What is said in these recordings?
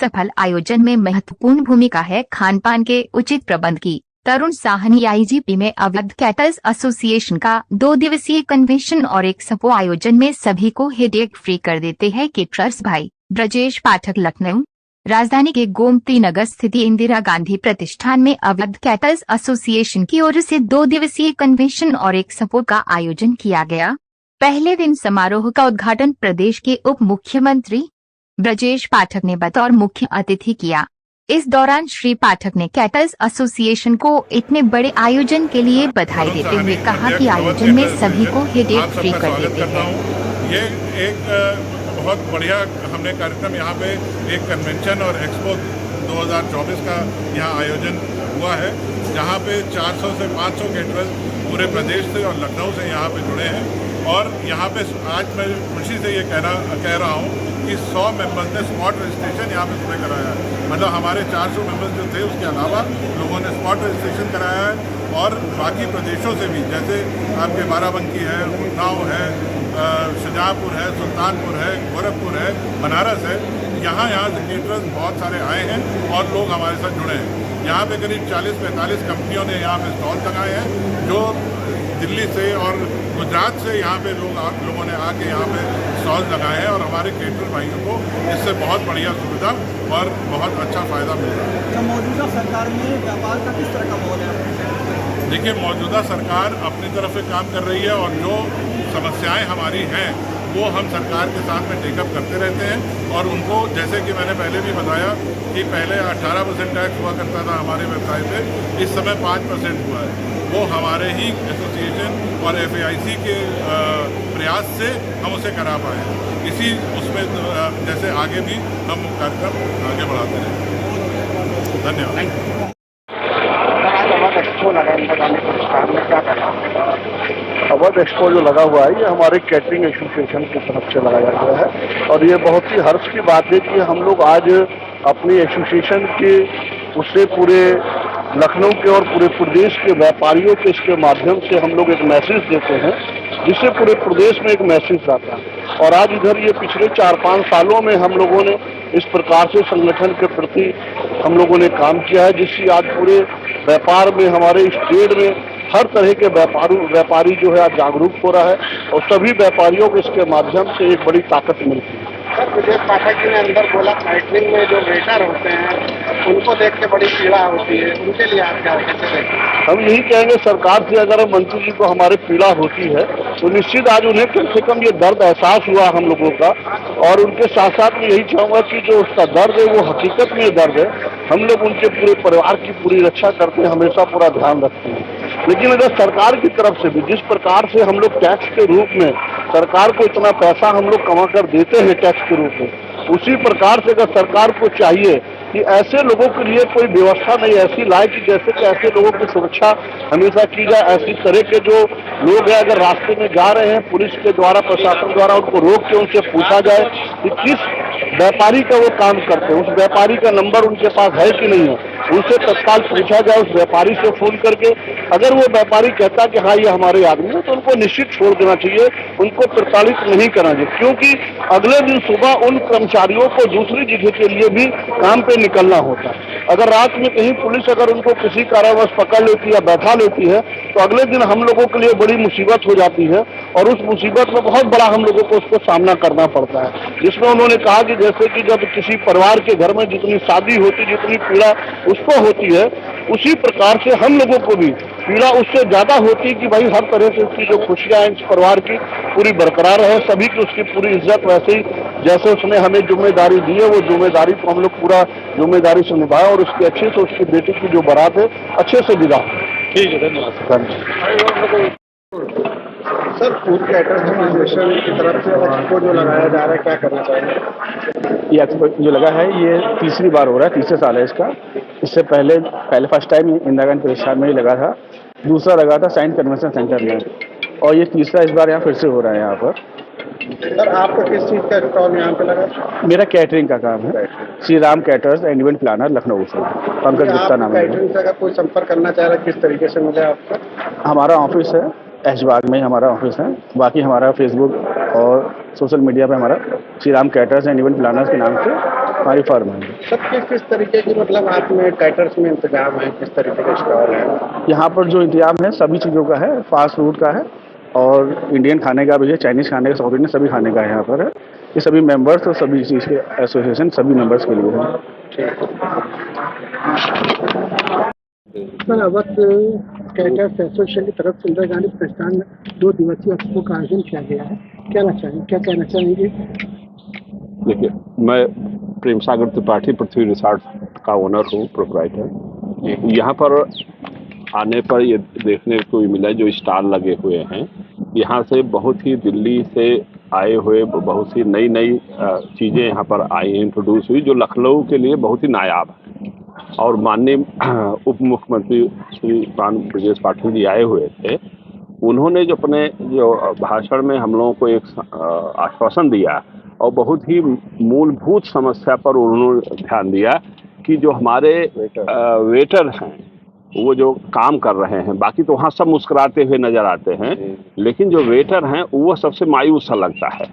सफल आयोजन में महत्वपूर्ण भूमिका है खान पान के उचित प्रबंध की। तरुण साहनी आईजीपी में अवध कैटर्स एसोसिएशन का 2 दिवसीय कन्वेंशन और एक सपो आयोजन में सभी को हेडेक फ्री कर देते हैं केटरर्स भाई। ब्रजेश पाठक, लखनऊ। राजधानी के गोमती नगर स्थित इंदिरा गांधी प्रतिष्ठान में अवध कैटर्स एसोसिएशन की ओर से 2 दिवसीय कन्वेंशन और एक सपो का आयोजन किया गया। पहले दिन समारोह का उद्घाटन प्रदेश के उप मुख्यमंत्री ब्रजेश पाठक ने बतौर मुख्य अतिथि किया। इस दौरान श्री पाठक ने कैटर्स एसोसिएशन को इतने बड़े आयोजन के लिए बधाई देते हुए कहा कि आयोजन में सभी को हेडेक फ्री कर देते हैं। ये एक बहुत बढ़िया हमने कार्यक्रम यहाँ पे एक कन्वेंशन और एक्सपो 2024 का यहाँ आयोजन हुआ है, जहाँ पे 400 से 500 कैटरर्स पूरे प्रदेश से और लखनऊ से यहाँ पे जुड़े हैं। और यहाँ पे आज मैं खुशी से ये कह रहा हूँ कि 100 मेंबर्स ने स्पॉट रजिस्ट्रेशन यहाँ पे सुबह कराया है। मतलब हमारे 400 मेंबर्स जो थे उसके अलावा लोगों ने स्पॉट रजिस्ट्रेशन कराया है। और बाकी प्रदेशों से भी, जैसे आपके बाराबंकी है, उन्नाव है, शाहजहाँपुर है, सुल्तानपुर है, गोरखपुर है, बनारस है, यहाँ से केटरर्स बहुत सारे आए हैं और लोग हमारे साथ जुड़े हैं। यहाँ पे करीब 40-45 कंपनियों ने यहाँ पे स्टॉल लगाए हैं, जो दिल्ली से और गुजरात से यहाँ पे लोगों ने आके यहाँ पे स्टॉल लगाए हैं और हमारे केटरर भाइयों को इससे बहुत बढ़िया सुविधा और बहुत अच्छा फ़ायदा मिल रहा है। तो मौजूदा सरकार में व्यापार का किस तरह का माहौल है? देखिए, मौजूदा सरकार अपनी तरफ से काम कर रही है और जो समस्याएं हमारी हैं वो हम सरकार के साथ में टेकअप करते रहते हैं। और उनको, जैसे कि मैंने पहले भी बताया कि पहले 18% टैक्स हुआ करता था हमारे व्यवसाय पे, इस समय 5% हुआ है। वो हमारे ही एसोसिएशन और FAIC के प्रयास से हम उसे करा पाए हैं। इसी उसमें जैसे आगे भी हम कार्यक्रम आगे बढ़ाते रहें। धन्यवाद। अवध एक्सपो जो लगा हुआ है ये हमारे कैटरिंग एसोसिएशन की तरफ से लगाया गया है और ये बहुत ही हर्ष की बात है कि हम लोग आज अपनी एसोसिएशन के उससे पूरे लखनऊ के और पूरे प्रदेश के व्यापारियों के इसके माध्यम से हम लोग एक मैसेज देते हैं, जिससे पूरे प्रदेश में एक मैसेज जाता है। और आज इधर ये पिछले 4-5 सालों में हम लोगों ने इस प्रकार से संगठन के प्रति हम लोगों ने काम किया है, जिससे आज पूरे व्यापार में, हमारे इस ट्रेड में हर तरह के व्यापारी जो है आज जागरूक हो रहा है और सभी व्यापारियों को इसके माध्यम से एक बड़ी ताकत मिलती है। सर, ब्रजेश पाठक जी ने अंदर बोला कैटरिंग में जो वेटर होते हैं उनको देख के बड़ी पीड़ा होती है, उनके लिए आप क्या कैसे देखते हैं? हम यही कहेंगे सरकार से, अगर मंत्री जी को हमारे पीड़ा होती है तो निश्चित आज उन्हें कम से कम ये दर्द एहसास हुआ हम लोगों का। और उनके साथ साथ मैं यही चाहूँगा कि जो उसका दर्द है वो हकीकत में दर्द है। हम लोग उनके पूरे परिवार की पूरी रक्षा करते हैं, हमेशा पूरा ध्यान रखते हैं। लेकिन अगर सरकार की तरफ से भी जिस प्रकार से हम लोग टैक्स के रूप में सरकार को इतना पैसा हम लोग कमा कर देते हैं टैक्स के रूप में, उसी प्रकार से अगर सरकार को चाहिए कि ऐसे लोगों के लिए कोई व्यवस्था नहीं ऐसी लाए कि जैसे कि ऐसे लोगों की सुरक्षा हमेशा की जाए। ऐसी तरह के जो लोग हैं अगर रास्ते में जा रहे हैं, पुलिस के द्वारा, प्रशासन द्वारा उनको रोक के उनसे पूछा जाए कि किस व्यापारी का वो काम करते हैं, उस व्यापारी का नंबर उनके पास है कि नहीं है, उनसे तत्काल पूछा जाए उस व्यापारी से फोन करके। अगर वो व्यापारी कहता कि हाँ ये हमारे आदमी है तो उनको निश्चित छोड़ देना चाहिए, उनको प्रताड़ित नहीं करना चाहिए, क्योंकि अगले दिन सुबह उन कर्मचारियों को दूसरी जगह के लिए भी काम पे निकलना होता है। अगर रात में कहीं पुलिस अगर उनको किसी कारणवश पकड़ लेती है या बैठा लेती है तो अगले दिन हम लोगों के लिए बड़ी मुसीबत हो जाती है और उस मुसीबत में बहुत बड़ा हम लोगों को उसको सामना करना पड़ता है। जिसमें उन्होंने कहा कि जैसे कि जब किसी परिवार के घर में जितनी शादी होती, जितनी पीड़ा उसको होती है, उसी प्रकार से हम लोगों को भी पीड़ा उससे ज्यादा होती है कि भाई हर तरह से उसकी जो खुशियां हैं इस परिवार की पूरी बरकरार रहे, सभी की उसकी पूरी इज्जत वैसे ही जैसे उसने हमें जिम्मेदारी दी है वो जिम्मेदारी को हम लोग पूरा जिम्मेदारी से निभाए और उसकी अच्छे से उसकी बेटी की जो बारात है अच्छे से विदा। ठीक है, धन्यवाद। सर, फूड कैटर्स एसोसिएशन की तरफ से एक्सपो जो लगाया जा रहा है, क्या करना चाहिए? ये एक्सपो जो लगा है ये तीसरी बार हो रहा है, तीसरे साल है इसका। इससे पहले फर्स्ट टाइम इंदिरा गांधी प्रतिष्ठान में ही लगा था, दूसरा लगा था साइंस कन्वेंशन सेंटर में, और ये तीसरा इस बार यहाँ फिर से हो रहा है यहाँ पर। सर, आपका किस चीज़ का स्टॉल यहाँ पे लगा? मेरा कैटरिंग का काम है, Shri Ram caterers and event planner Lucknow से, पंकज गुप्ता नाम है। कैटरिंग से अगर कोई संपर्क करना चाह रहा है किस तरीके से मिले आपको? हमारा ऑफिस है ऐशबाग में, हमारा ऑफिस है। बाकी हमारा फेसबुक और सोशल मीडिया पे हमारा Shri Ram caterers and event planners के नाम से हमारी फर्म है। सब किस तरीके की मतलब आप में कैटर्स में इंतजाम है, किस तरीके का स्टॉल है? यहाँ पर जो इंतजाम है सभी चीज़ों का है, फास्ट फूड का है और इंडियन खाने का भी है, चाइनीज़ खाने का, साउथ इंडियन सभी खाने का यहाँ पर है। ये सभी मेंबर्स और सभी चीज़ के एसोसिएशन सभी मेंबर्स के लिए है। सर अवध कैटर्स एसोसिएशन की तरफ से इंदिरा गांधी प्रतिष्ठान में 2 दिवसीय एक्सपो का आयोजन किया गया है, क्या कहना चाहेंगे? देखिए, मैं प्रेम सागर त्रिपाठी पृथ्वी रिसॉर्ट का ओनर हूँ, प्रोप्राइटर। यहाँ पर आने पर ये देखने को मिला जो स्टॉल लगे हुए हैं, यहाँ से बहुत ही दिल्ली से आए हुए बहुत सी नई नई चीज़ें यहाँ पर आई हैं, इंट्रोड्यूस हुई, जो लखनऊ के लिए बहुत ही नायाब है। और माननीय उप मुख्यमंत्री श्री प्राण ब्रजेश पाठक जी आए हुए थे, उन्होंने जो अपने भाषण में हम लोगों को एक आश्वासन दिया और बहुत ही मूलभूत समस्या पर उन्होंने ध्यान दिया कि जो हमारे वेटर हैं वो जो काम कर रहे हैं, बाकी तो वहाँ सब मुस्कुराते हुए नजर आते हैं, लेकिन जो वेटर हैं वो सबसे मायूस सा लगता है।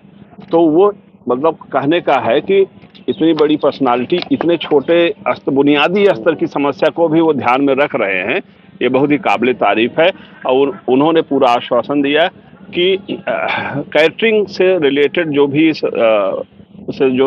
तो वो मतलब कहने का है कि इतनी बड़ी पर्सनालिटी इतने छोटे बुनियादी स्तर की समस्या को भी वो ध्यान में रख रहे हैं, ये बहुत ही काबिल तारीफ है। और उन्होंने पूरा आश्वासन दिया कि कैटरिंग से रिलेटेड जो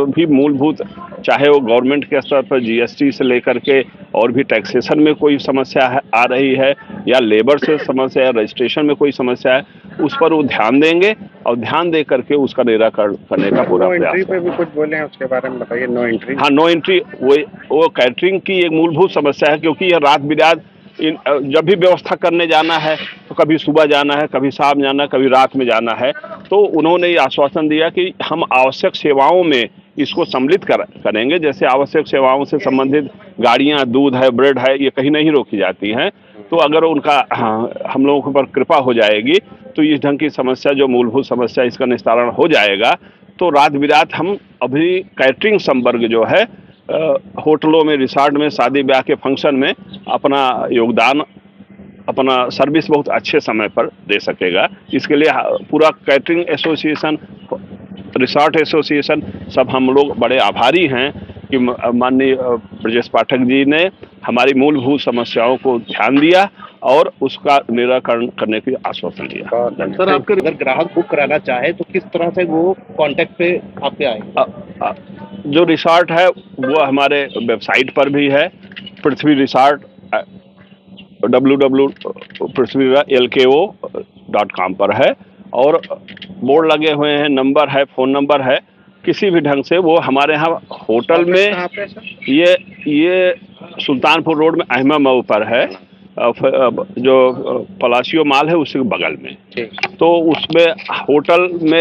भी मूलभूत, चाहे वो गवर्नमेंट के स्तर पर जीएसटी से लेकर के और भी टैक्सेशन में कोई समस्या आ रही है या लेबर से समस्या या रजिस्ट्रेशन में कोई समस्या है, उस पर वो ध्यान देंगे और ध्यान दे करके उसका निराकरण करने का पूरा प्रयास। नो एंट्री पे भी कुछ बोले हैं, उसके बारे में बताइए। नो एंट्री, हाँ, नो एंट्री वो कैटरिंग की एक मूलभूत समस्या है, क्योंकि यह रात बिरात जब भी व्यवस्था करने जाना है तो कभी सुबह जाना है, कभी शाम जाना है, कभी रात में जाना है। तो उन्होंने ये आश्वासन दिया कि हम आवश्यक सेवाओं में इसको सम्मिलित करेंगे। जैसे आवश्यक सेवाओं से संबंधित गाड़ियां, दूध है, ब्रेड है, ये कहीं नहीं रोकी जाती हैं। तो अगर उनका हम लोगों पर कृपा हो जाएगी तो इस ढंग की समस्या, जो मूलभूत समस्या, इसका निस्तारण हो जाएगा। तो रात बिरात हम अभी कैटरिंग संवर्ग जो है होटलों में, रिसॉर्ट में, शादी ब्याह के फंक्शन में अपना योगदान, अपना सर्विस बहुत अच्छे समय पर दे सकेगा। इसके लिए पूरा कैटरिंग एसोसिएशन, रिसॉर्ट एसोसिएशन, सब हम लोग बड़े आभारी हैं कि माननीय ब्रजेश पाठक जी ने हमारी मूलभूत समस्याओं को ध्यान दिया और उसका निराकरण करने की आश्वासन दिया। सर, आपके अगर ग्राहक बुक कराना चाहे तो किस तरह से वो कांटेक्ट पे आपके आए? जो रिसॉर्ट है वो हमारे वेबसाइट पर भी है, पृथ्वी रिसॉर्ट www.prithvilko.com पर है, और बोर्ड लगे हुए हैं, नंबर है, फ़ोन नंबर है। किसी भी ढंग से वो हमारे यहाँ होटल में, ये सुल्तानपुर रोड में अहमद मऊ पर है, जो पलासियो माल है उसके बगल में। तो उसमें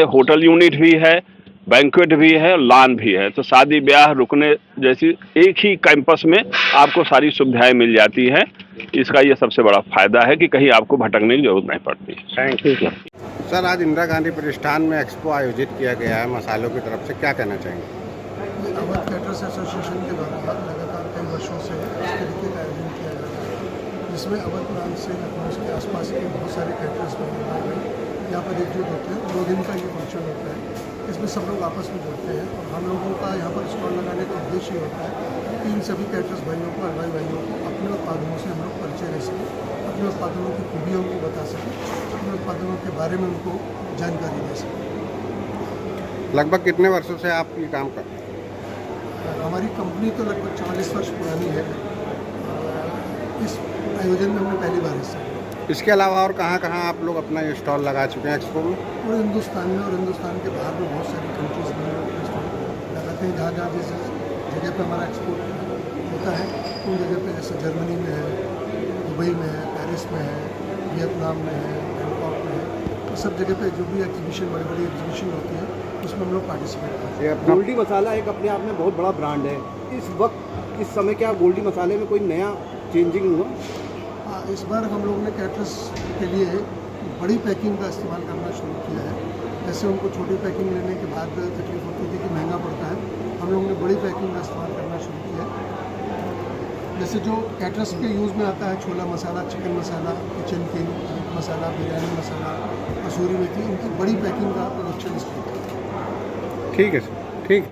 होटल यूनिट भी है, बैंक्वेट भी है, लॉन भी है। तो शादी ब्याह, रुकने जैसी एक ही कैंपस में आपको सारी सुविधाएं मिल जाती हैं। इसका ये सबसे बड़ा फायदा है कि कहीं आपको भटकने की जरूरत नहीं पड़ती। Thank you sir. आज इंदिरा गांधी प्रतिष्ठान में एक्सपो आयोजित किया गया है मसालों की तरफ से, क्या कहना चाहेंगे? अवध कैटर्स एसोसिएशन के द्वारा लगातार कई वर्षों से इस तरीके का आयोजन किया जाता है, जिसमें अवध प्रांत से लखनऊ के आसपास के बहुत सारे कैटर्स यहाँ पर एकजुट होते हैं। 2 दिन का ये फंक्शन होता है, इसमें सब लोग आपस में जुड़ते हैं और हम लोगों का यहाँ पर स्टॉल लगाने का उद्देश्य ये होता है कि इन सभी कैटर्स भाइयों को, हलवाई भाइयों को अपने उत्पादनों से हम लोग परिचय दे सकें, अपने उत्पादनों की खूबियों को बता सकें, अपने उत्पादनों के बारे में उनको जानकारी दे सकें। लगभग कितने वर्षों से आप ये काम कर रहे हैं? हमारी कंपनी तो लगभग 40 वर्ष पुरानी है। इस आयोजन में हमने पहली बार हिस्सा लिया। इसके अलावा और कहाँ आप लोग अपना ये स्टॉल लगा चुके हैं एक्सपो में? पूरे हिंदुस्तान में और हिंदुस्तान के बाहर में बहुत सारी कंट्रीज़ में स्टॉल लगाते हैं। जहाँ जिस जगह पे हमारा एक्सपोर्ट होता है उन जगह पे, जैसे जर्मनी में है, दुबई में है, पेरिस में है, वियतनाम में है, बैंकॉक में है, तो सब जगह पे जो भी एग्जीबिशन, बड़ी बड़ी एग्जीबिशन होती है उसमें हम लोग पार्टिसिपेट करते हैं। गोल्डी मसाला एक अपने आप में बहुत बड़ा ब्रांड है। इस वक्त, इस समय क्या गोल्डी मसाले में कोई नया चेंजिंग हुआ? इस बार हम लोगों ने कैटर्स के लिए बड़ी पैकिंग का इस्तेमाल करना शुरू किया है। जैसे उनको छोटी पैकिंग लेने के बाद तकलीफ होती थी कि महंगा पड़ता है, हम लोगों ने बड़ी पैकिंग का इस्तेमाल करना शुरू किया है। जैसे जो कैटर्स के यूज़ में आता है, छोला मसाला, चिकन मसाला, किचन किंग मसाला, बिरयानी मसाला, कसूरी मेथी, इनकी बड़ी पैकिंग का प्रोडक्शन इसमें होता है। ठीक है सर, ठीक।